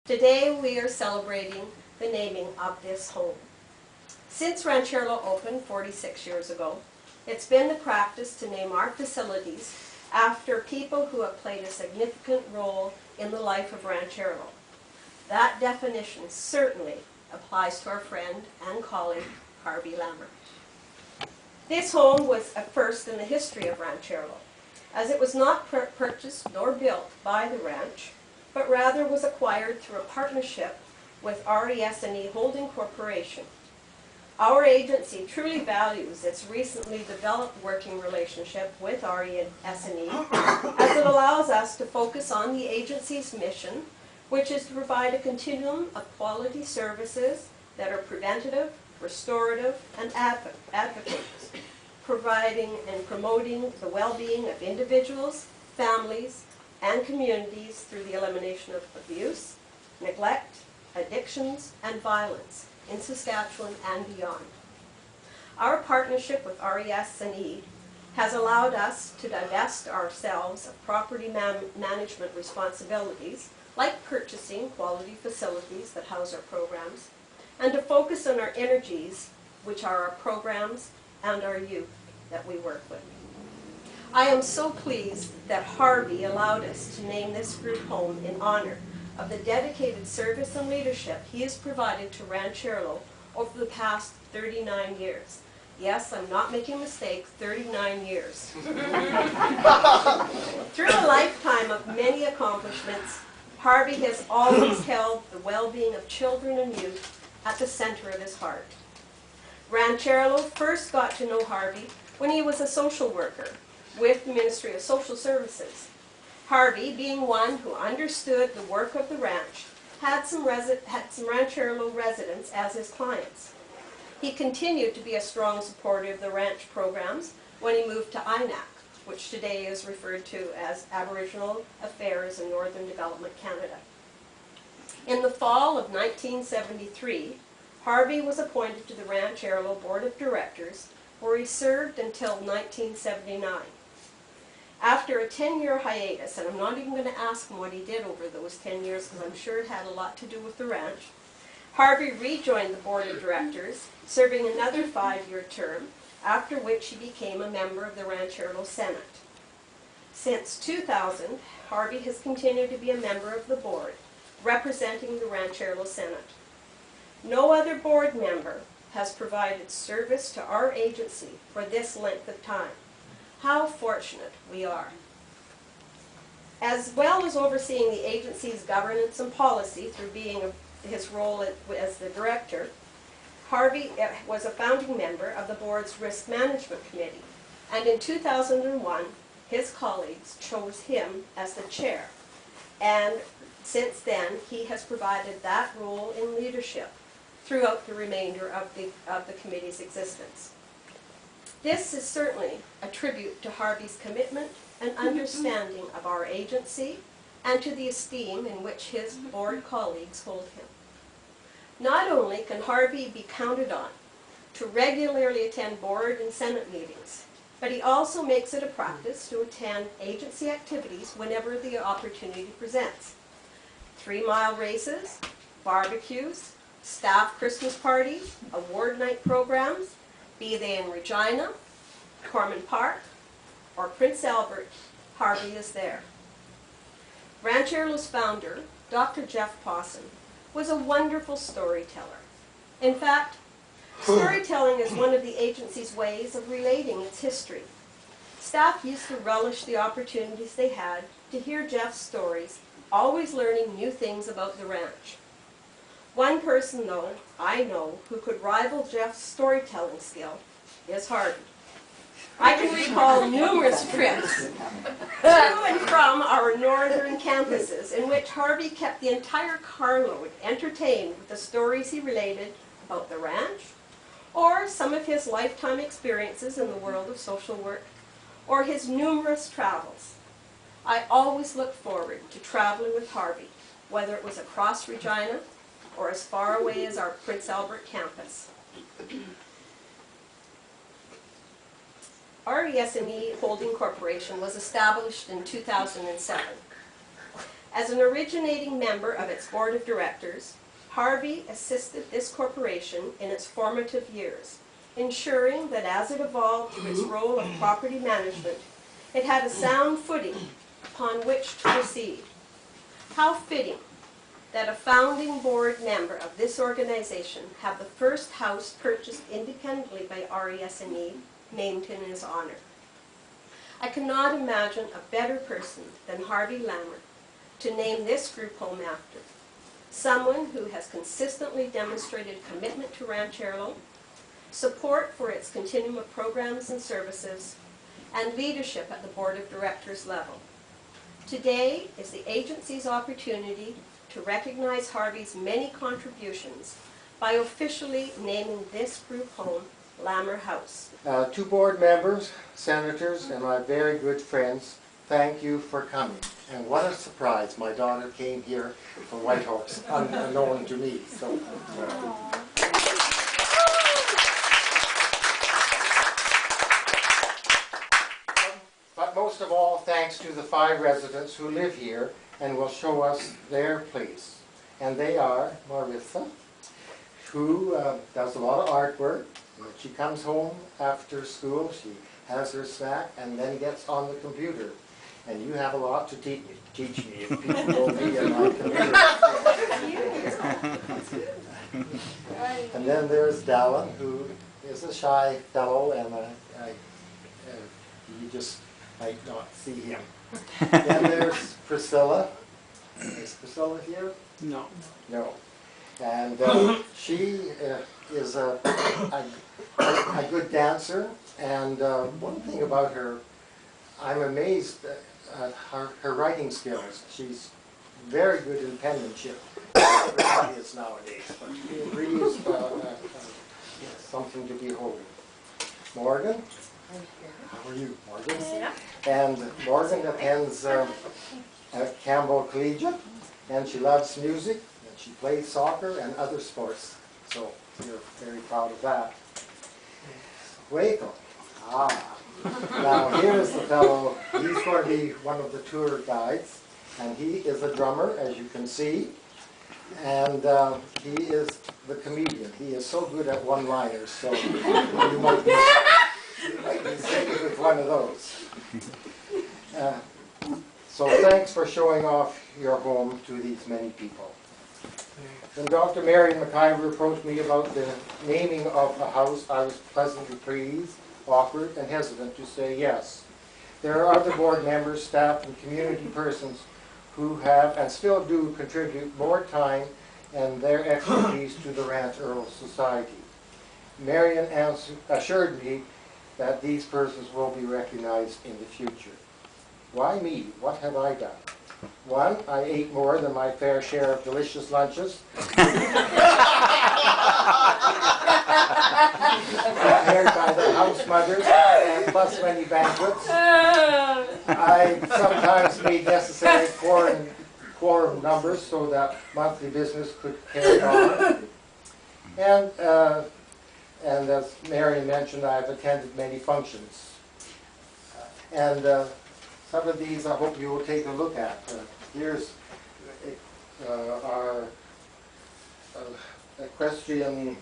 Today we are celebrating the naming of this home. Since Rancherlo opened 46 years ago, it's been the practice to name our facilities after people who have played a significant role in the life of Rancherlo. That definition certainly applies to our friend and colleague, Harvey Lammer. This home was a first in the history of Rancherlo, as it was not purchased nor built by the ranch, but rather was acquired through a partnership with RES&E Holding Corporation. Our agency truly values its recently developed working relationship with RES&E, as it allows us to focus on the agency's mission, which is to provide a continuum of quality services that are preventative, restorative, and advocates, providing and promoting the well-being of individuals, families, and communities through the elimination of abuse, neglect, addictions, and violence in Saskatchewan and beyond. Our partnership with RES&E has allowed us to divest ourselves of property management responsibilities, like purchasing quality facilities that house our programs, and to focus on our energies, which are our programs and our youth that we work with. I am so pleased that Harvey allowed us to name this group home in honor of the dedicated service and leadership he has provided to Rancherlo over the past 39 years. Yes, I'm not making a mistake, 39 years. Through a lifetime of many accomplishments, Harvey has always held the well-being of children and youth at the center of his heart. Rancherlo first got to know Harvey when he was a social worker with the Ministry of Social Services. Harvey, being one who understood the work of the ranch, had some Rancherlo residents as his clients. He continued to be a strong supporter of the ranch programs when he moved to INAC, which today is referred to as Aboriginal Affairs in Northern Development Canada. In the fall of 1973, Harvey was appointed to the Rancherlo Board of Directors, where he served until 1979. After a 10-year hiatus, and I'm not even going to ask him what he did over those 10 years because I'm sure it had a lot to do with the ranch, Harvey rejoined the Board of Directors, serving another 5-year term, after which he became a member of the Rancherlo Senate. Since 2000, Harvey has continued to be a member of the board, representing the Rancherlo Senate. No other board member has provided service to our agency for this length of time. How fortunate we are. As well as overseeing the agency's governance and policy through being his role as the director, Harvey was a founding member of the board's Risk Management Committee, and in 2001, his colleagues chose him as the chair. And since then, he has provided that role in leadership throughout the remainder of the committee's existence. This is certainly a tribute to Harvey's commitment and understanding of our agency and to the esteem in which his board colleagues hold him. Not only can Harvey be counted on to regularly attend board and Senate meetings, but he also makes it a practice to attend agency activities whenever the opportunity presents. 3-mile races, barbecues, staff Christmas parties, award night programs, be they in Regina, Corman Park, or Prince Albert, Harvey is there. Rancherlo's founder, Dr. Jeff Pawson, was a wonderful storyteller. In fact, storytelling is one of the agency's ways of relating its history. Staff used to relish the opportunities they had to hear Jeff's stories, always learning new things about the ranch. One person, though, I know, who could rival Jeff's storytelling skill is Harvey. I can recall numerous trips to and from our northern campuses in which Harvey kept the entire carload entertained with the stories he related about the ranch, or some of his lifetime experiences in the world of social work, or his numerous travels. I always looked forward to traveling with Harvey, whether it was across Regina or as far away as our Prince Albert campus. RES&E Holding Corporation was established in 2007. As an originating member of its board of directors, Harvey assisted this corporation in its formative years, ensuring that as it evolved to its role of property management, it had a sound footing upon which to proceed. How fitting that a founding board member of this organization have the first house purchased independently by RES&E named in his honor. I cannot imagine a better person than Harvey Lammer to name this group home after. Someone who has consistently demonstrated commitment to Ranchero, support for its continuum of programs and services, and leadership at the board of directors level. Today is the agency's opportunity to recognize Harvey's many contributions by officially naming this group home Lammer House. Two board members, senators, and my very good friends, thank you for coming. And what a surprise, my daughter came here from Whitehorse, unknown to me. So, but most of all, thanks to the 5 residents who live here and will show us their place. And they are Marissa, who does a lot of artwork. When she comes home after school, she has her snack and then gets on the computer. And you have a lot to teach me if people know me and my computer. And then there's Dallin, who is a shy fellow, and you just might not see him. Then there's Priscilla. Is Priscilla here? No. No. And she is a good dancer, and one thing about her, I'm amazed at her writing skills. She's very good in penmanship. Everybody is nowadays, but it really is something to behold. Morgan? How are you, Morgan? Yeah. And Morgan attends at Campbell Collegiate, and she loves music, and she plays soccer and other sports. So we're very proud of that. Waco. Now here's the fellow, he's going to be one of the tour guides, and he is a drummer, as you can see, and he is the comedian. He is so good at one-liners, so you might be sitting with one of those. So thanks for showing off your home to these many people. When Dr. Marion McIver approached me about the naming of the house, I was pleasantly pleased, awkward, and hesitant to say yes. There are other board members, staff, and community persons who have and still do contribute more time and their expertise to the Ranch Earl Society. Marion assured me that these persons will be recognized in the future. Why me? What have I done? One, I ate more than my fair share of delicious lunches, prepared by the house mothers, and plus many banquets. I sometimes made necessary quorum numbers so that monthly business could carry on. And as Marion mentioned, I've attended many functions. Some of these I hope you will take a look at. Here's our equestrian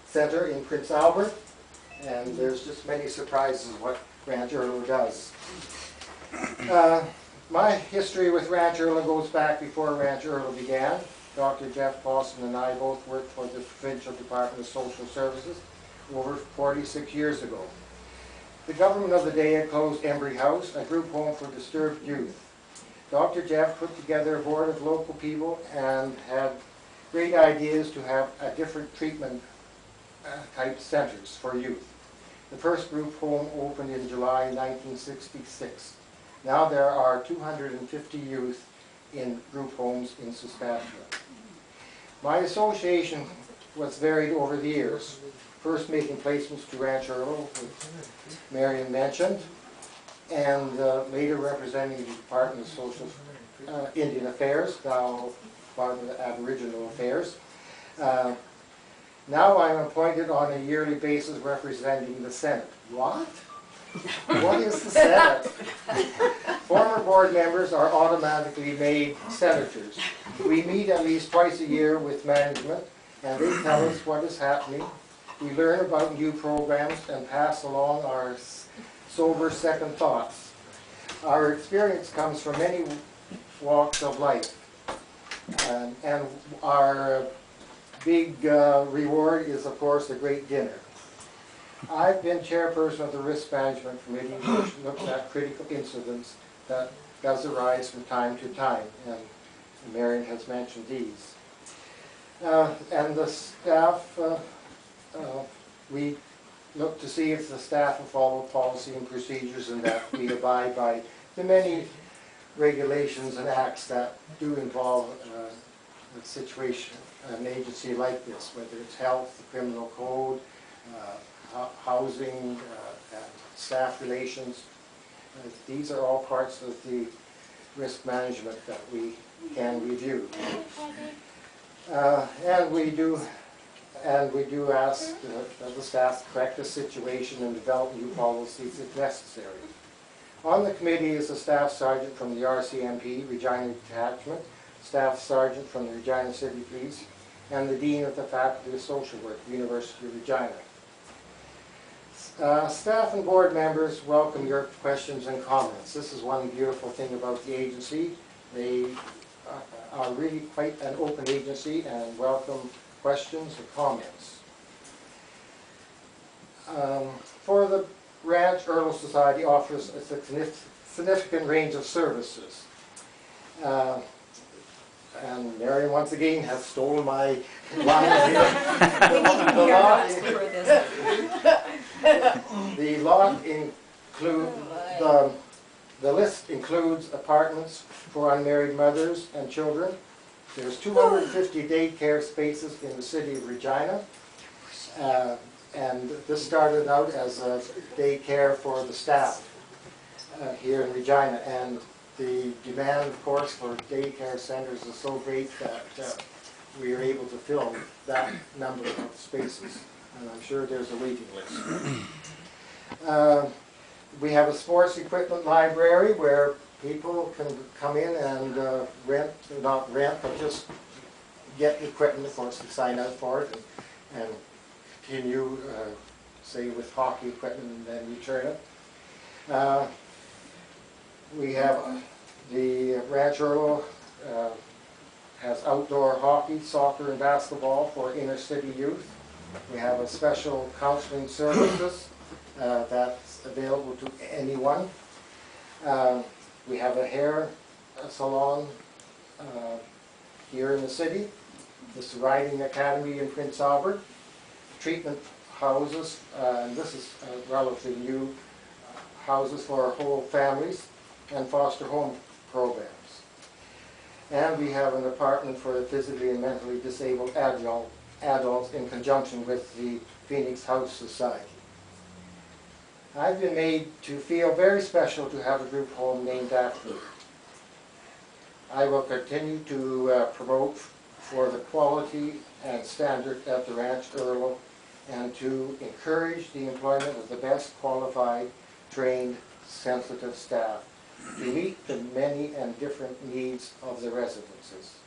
center in Prince Albert, and there's just many surprises what Ranch Earl does. My history with Ranch Earl goes back before Ranch Earl began. Dr. Jeff Paulson and I both worked for the Provincial Department of Social Services over 46 years ago. The government of the day had closed Embry House, a group home for disturbed youth. Dr. Jeff put together a board of local people and had great ideas to have a different treatment type centers for youth. The first group home opened in July 1966. Now there are 250 youth in group homes in Saskatchewan. My association was varied over the years. First making placements to Ranch Earl, which Marion mentioned, and later representing the Department of Social Indian Affairs, now Department of Aboriginal Affairs. Now I'm appointed on a yearly basis representing the Senate. What? What is the Senate? Former board members are automatically made senators. We meet at least twice a year with management, and they tell us what is happening. We learn about new programs and pass along our sober second thoughts. Our experience comes from many walks of life, and our big reward is, of course, a great dinner. I've been chairperson of the Risk Management Committee, which looks at critical incidents that does arise from time to time, and Marion has mentioned these. And the staff, we look to see if the staff will follow policy and procedures and that we abide by the many regulations and acts that do involve a situation, an agency like this, whether it's health, the criminal code, housing, and staff relations. These are all parts of the risk management that we can review. And we do ask that the staff correct the situation and develop new policies if necessary. On the committee is a staff sergeant from the RCMP, Regina Detachment, staff sergeant from the Regina City Police, and the Dean of the Faculty of Social Work, University of Regina. Staff and board members welcome your questions and comments. This is one beautiful thing about the agency. They are really quite an open agency and welcome questions and comments. For the Ranch Earl Society offers a significant range of services. And Marion once again has stolen my line here. We need to hear that for this. The lot include the list includes apartments for unmarried mothers and children. There's 250 daycare spaces in the city of Regina, and this started out as a daycare for the staff here in Regina. And the demand, of course, for daycare centers is so great that we are able to fill that number of spaces. And I'm sure there's a waiting list. We have a sports equipment library where people can come in and not rent, but just get the equipment, of course, and sign up for it and continue, say, with hockey equipment and then return it. We have the Ranch Earl has outdoor hockey, soccer, and basketball for inner city youth. We have a special counseling services that's available to anyone. We have a hair salon here in the city. This Riding Academy in Prince Albert. Treatment houses, and this is relatively new, houses for whole families, and foster home programs. And we have an apartment for the physically and mentally disabled adults in conjunction with the Phoenix House Society. I've been made to feel very special to have a group home named after me. I will continue to promote for the quality and standard at the Ranch Earl and to encourage the employment of the best qualified, trained, sensitive staff to meet the many and different needs of the residences.